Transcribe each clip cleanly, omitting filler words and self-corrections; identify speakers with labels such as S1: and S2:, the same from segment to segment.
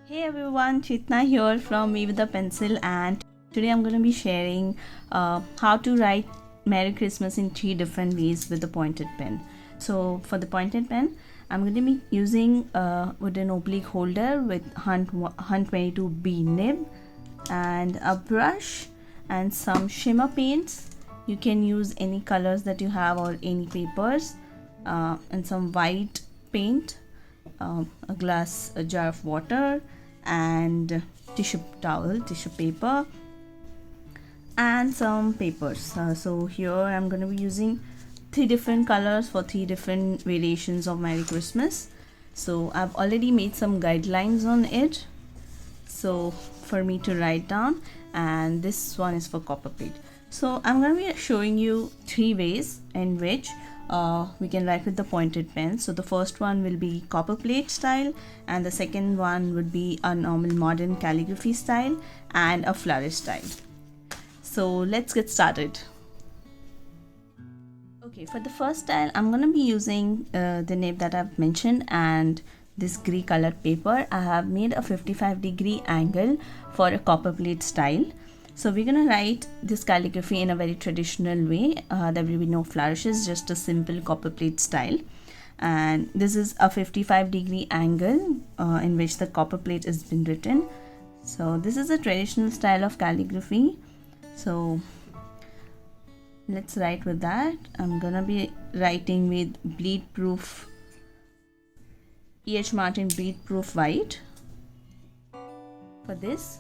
S1: Hey everyone, Chitna here from Me with a Pencil, and today I'm going to be sharing how to write Merry Christmas in 3 different ways with a pointed pen. So for the pointed pen, I'm going to be using with an oblique holder with Hunt 122B nib and a brush and some shimmer paints. You can use any colors that you have or any papers and some white paint, a jar of water, and tissue paper, and some papers. So here I'm going to be using 3 different colors for 3 different variations of Merry Christmas. So I've already made some guidelines on it, so for me to write down, and this one is for Copperplate. So I'm going to be showing you 3 ways in which we can write with the pointed pen. So the first one will be Copperplate style, and the second one would be a normal modern calligraphy style and a Flourished style. So let's get started. Okay, for the first style, I'm going to be using the nib that I've mentioned and this grey colored paper. I have made a 55-degree angle for a Copperplate style. So we're going to write this calligraphy in a very traditional way. There will be no flourishes, just a simple Copperplate style. And this is a 55-degree angle in which the Copperplate has been written. So this is a traditional style of calligraphy. So let's write with that. I'm going to be writing with bleed proof E.H. Martin bleed proof white for this.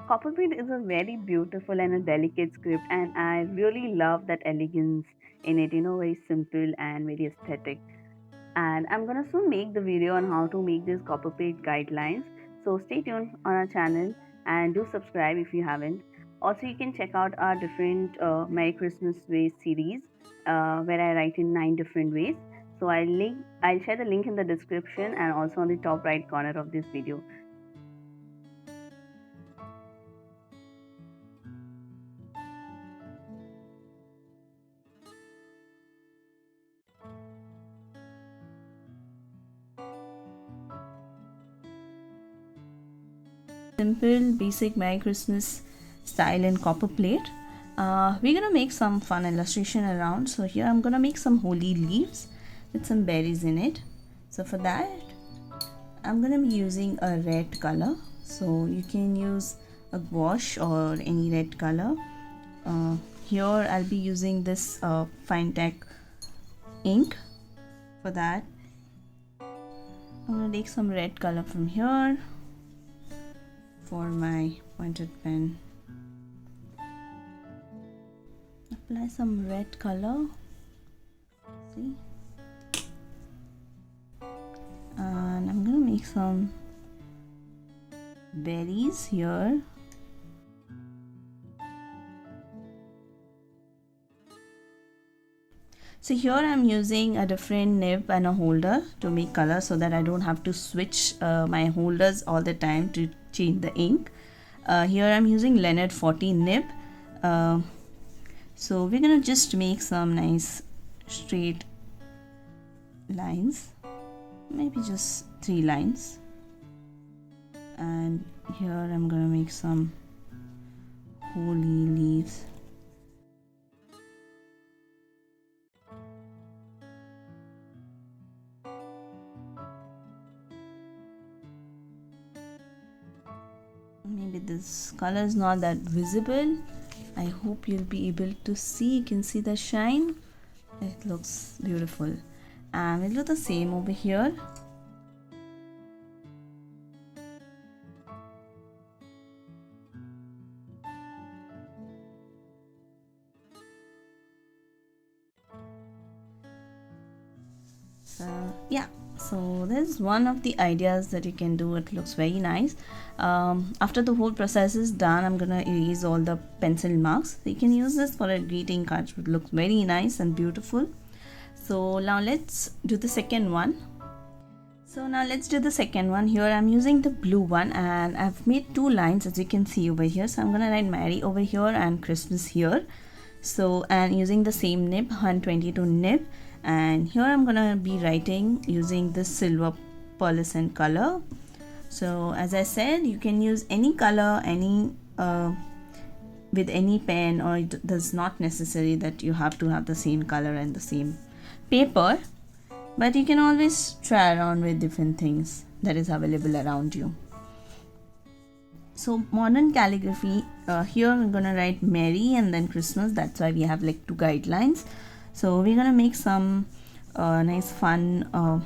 S1: Copperplate is a very beautiful and a delicate script, and I really love that elegance in it, very simple and very aesthetic. And I'm gonna soon make the video on how to make this Copperplate guidelines. So stay tuned on our channel and do subscribe if you haven't. Also, you can check out our different Merry Christmas ways series where I write in 9 different ways. So I'll share the link in the description and also on the top right corner of this video. Simple basic Merry Christmas style in Copperplate. We're gonna make some fun illustration around. So here I'm gonna make some holy leaves with some berries in it. So for that I'm gonna be using a red color. So you can use a gouache or any red color. Here I'll be using this Finetec ink. For that I'm gonna take some red color from here for my pointed pen. Apply some red color, see, and I'm gonna make some berries here. So here I'm using a different nib and a holder to make color so that I don't have to switch my holders all the time to change the ink. Here I'm using Leonard 40 nib. So we're gonna just make some nice straight lines, maybe just 3 lines. And here I'm gonna make some holy leaves. Maybe this color is not that visible. I hope you'll be able to see. You can see the shine. It looks beautiful. And we'll do the same over here. So yeah, so this is one of the ideas that you can do. It looks very nice. After the whole process is done, I'm gonna erase all the pencil marks. So you can use this for a greeting card. It looks very nice and beautiful. So now let's do the second one. Here I'm using the blue one, and I've made 2 lines as you can see over here. So I'm gonna write Merry over here and Christmas here. So, and using the same nib, 122 nib, and here I'm gonna be writing using this silver pearlescent color. So as I said, you can use any color, with any pen, or it does not necessary that you have to have the same color and the same paper, but you can always try around with different things that is available around you. So modern calligraphy, here I'm gonna write Merry and then Christmas. That's why we have like 2 guidelines. So we're gonna make some nice fun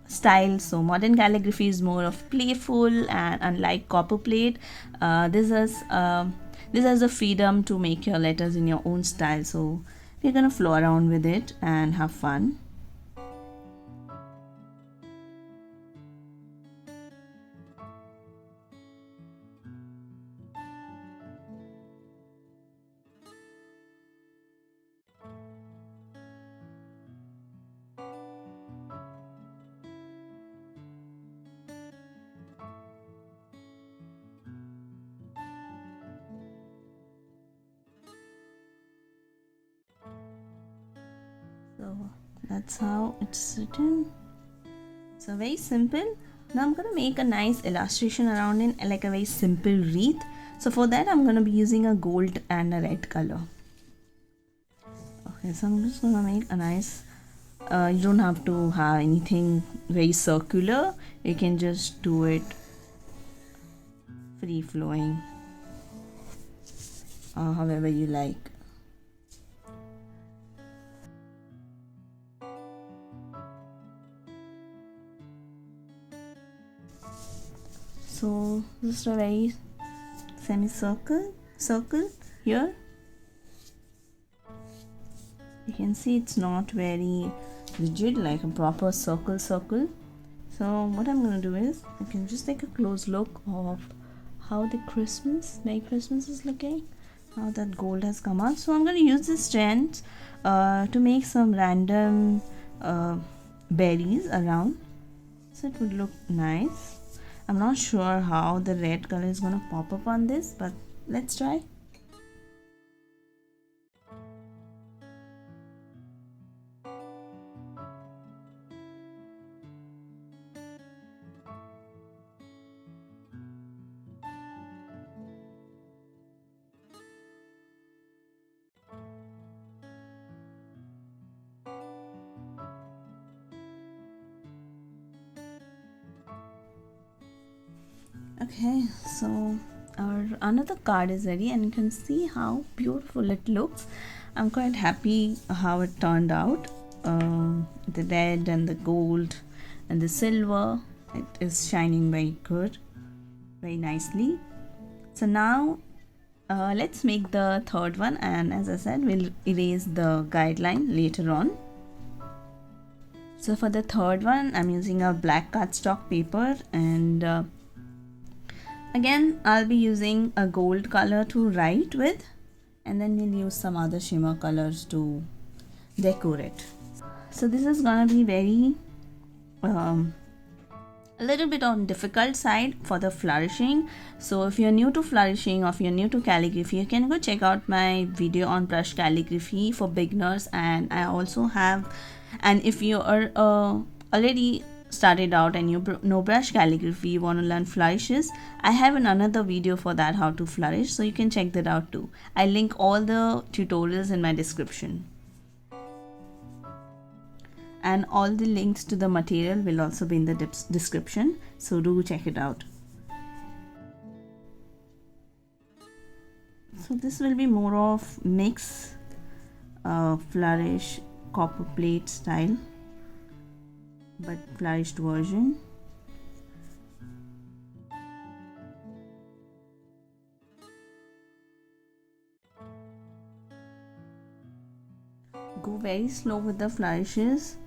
S1: style. So modern calligraphy is more of playful, and unlike Copperplate, this has the freedom to make your letters in your own style. So we're gonna flow around with it and have fun. So that's how it's written. So very simple. Now I'm gonna make a nice illustration around it, like a very simple wreath. So for that I'm gonna be using a gold and a red color. Okay, so I'm just gonna make a nice, you don't have to have anything very circular, you can just do it free flowing, however you like. So just a very semicircle circle here. You can see it's not very rigid like a proper circle. So what I'm gonna do is, you can just take a close look of how the Merry Christmas is looking, how that gold has come out. So I'm gonna use this strand to make some random berries around, so it would look nice. I'm not sure how the red color is gonna pop up on this, but let's try. Okay, so our another card is ready, and you can see how beautiful it looks. I'm quite happy how it turned out. The red and the gold and the silver, it is shining very good, very nicely. So now let's make the third one, and as I said, we'll erase the guideline later on. So for the third one, I'm using a black cardstock paper, and again I'll be using a gold color to write with, and then we'll use some other shimmer colors to decorate. So this is gonna be very a little bit on difficult side for the flourishing. So if you're new to flourishing, or if you're new to calligraphy, you can go check out my video on brush calligraphy for beginners. And I also have, and if you are already started out and you know brush calligraphy, you want to learn flourishes, I have another video for that, how to flourish, so you can check that out too. I link all the tutorials in my description, and all the links to the material will also be in the description, so do check it out. So this will be more of mix flourish Copperplate style, but flourished version. Go very slow with the flourishes.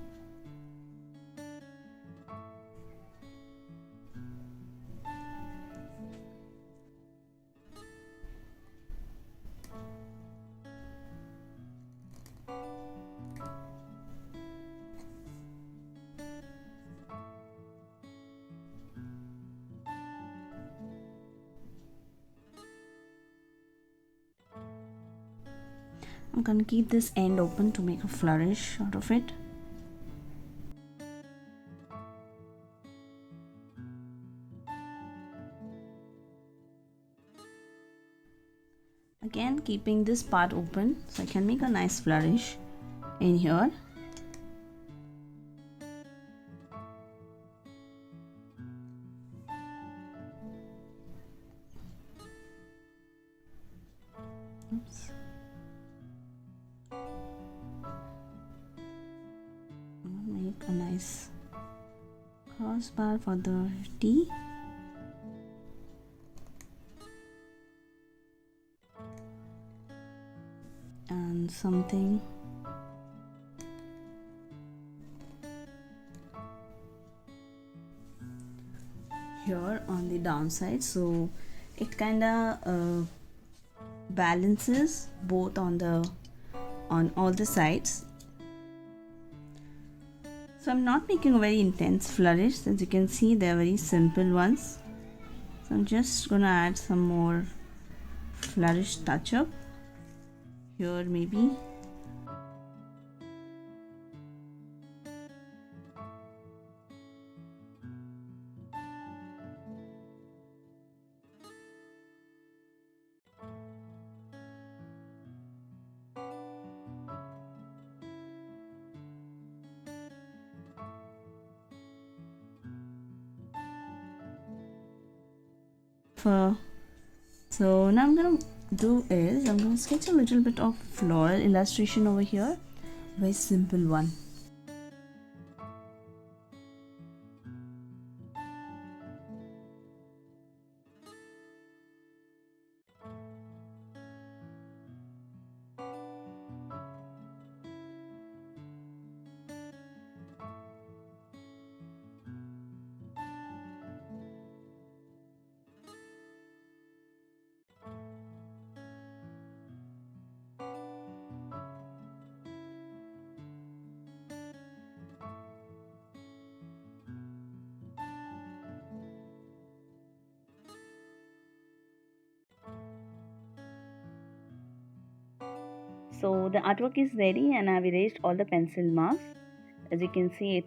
S1: I'm gonna keep this end open to make a flourish out of it. Again, keeping this part open so I can make a nice flourish in here. Oops. Make a nice crossbar for the T. And something here on the downside, so it kinda balances both on all the sides. So I'm not making a very intense flourish. As you can see, they're very simple ones. So I'm just gonna add some more flourish touch up here maybe. So now I'm gonna do is I'm gonna sketch a little bit of floral illustration over here, very simple one. So the artwork is ready and I've erased all the pencil marks. As you can see, it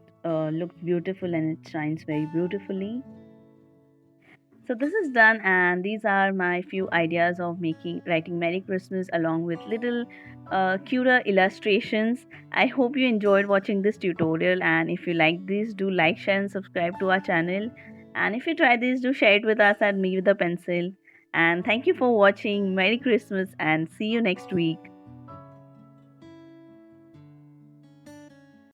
S1: looks beautiful and it shines very beautifully. So this is done, and these are my few ideas of writing Merry Christmas along with little cuter illustrations. I hope you enjoyed watching this tutorial, and if you like this, do like, share and subscribe to our channel. And if you try this, do share it with us at Me With A Pencil. And thank you for watching. Merry Christmas and see you next week.